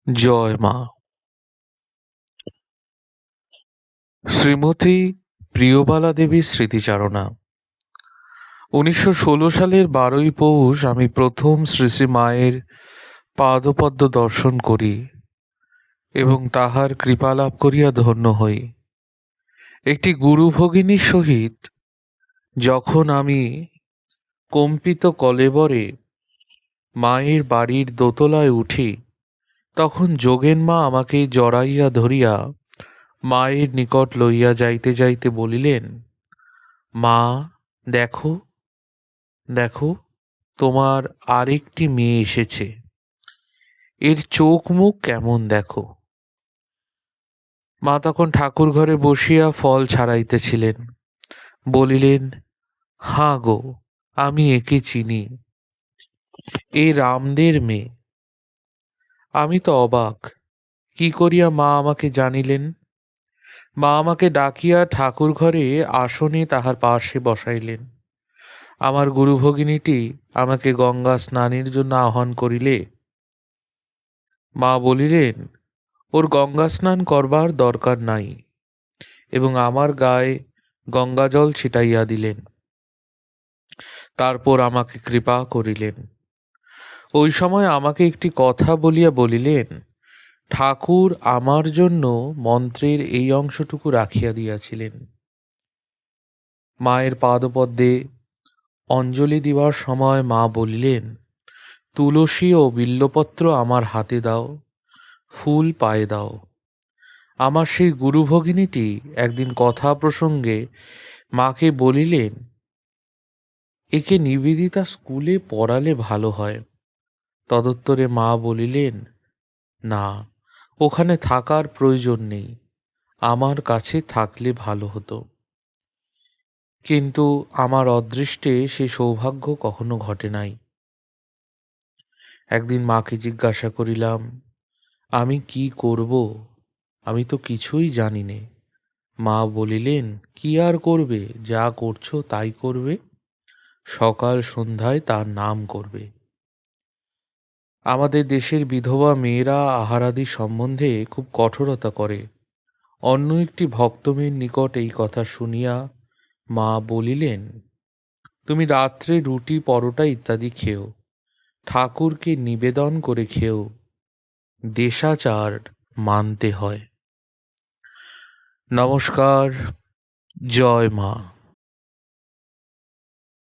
জয় মা। শ্রীমতী প্রিয়বালা দেবীর স্মৃতিচারণা। 1916 সালের 12ই পৌষ আমি প্রথম শ্রী শ্রী মায়ের পাদপদ্ম দর্শন করি এবং তাহার কৃপালাভ করিয়া ধন্য হই। একটি গুরুভগিনীর সহিত যখন আমি কম্পিত কলেবরে মায়ের বাড়ির দোতলায় উঠি, তখন যোগেন মা আমাকে জড়াইয়া ধরিয়া মায়ের নিকট লইয়া যাইতে যাইতে বলিলেন, মা, দেখো দেখো, তোমার আরেকটি মেয়ে এসেছে, এর চোখ মুখ কেমন দেখো। মা তখন ঠাকুর ঘরে বসিয়া ফল ছাড়াইতেছিলেন। বলিলেন, হাঁ গো, আমি একে চিনি, এ রামদের মেয়ে। আমি তো অবাক, কি করিয়া মা আমাকে জানিলেন। মা আমাকে ডাকিয়া ঠাকুর ঘরে আসনে তাহার পার্শ্বে বসাইলেন। আমার গুরুভগিনীটি আমাকে গঙ্গা স্নানের জন্য আহ্বান করিলে মা বলিলেন, ওর গঙ্গা স্নান করবার দরকার নাই, এবং আমার গায়ে গঙ্গা জল ছিটাইয়া দিলেন। তারপর আমাকে কৃপা করিলেন। ওই সময় আমাকে একটি কথা বলিয়া বলিলেন, ঠাকুর আমার জন্য মন্ত্রের এই অংশটুকু রাখিয়া দিয়াছিলেন। মায়ের পাদপদ্মে অঞ্জলি দিবার সময় মা বলিলেন, তুলসী ও বিল্বপত্র আমার হাতে দাও, ফুল পায়ে দাও। আমার সেই গুরুভগিনীটি একদিন কথা প্রসঙ্গে মাকে বলিলেন, একে নিবেদিতা স্কুলে পড়ালে ভালো হয়। তদুত্তরে মা বলিলেন, না, ওখানে থাকার প্রয়োজন নেই, আমার কাছে থাকলে ভালো হতো। কিন্তু আমার অদৃষ্টে সে সৌভাগ্য কখনো ঘটে নাই। একদিন মাকে জিজ্ঞাসা করিলাম, আমি কি করব? আমি তো কিছুই জানি নে। মা বলিলেন, কি আর করবে, যা করছো তাই করবে, সকাল সন্ধ্যায় তার নাম করবে। আমাদের দেশের বিধবা মেয়েরা আহারাদি সম্বন্ধে খুব কঠোরতা করে। অন্য একটি ভক্তমের নিকট এই কথা শুনিয়া মা বলিলেন, তুমি রাত্রে রুটি পরোটা ইত্যাদি খেও, ঠাকুরকে নিবেদন করে খেও, দেশাচার মানতে হয়। নমস্কার। জয় মা।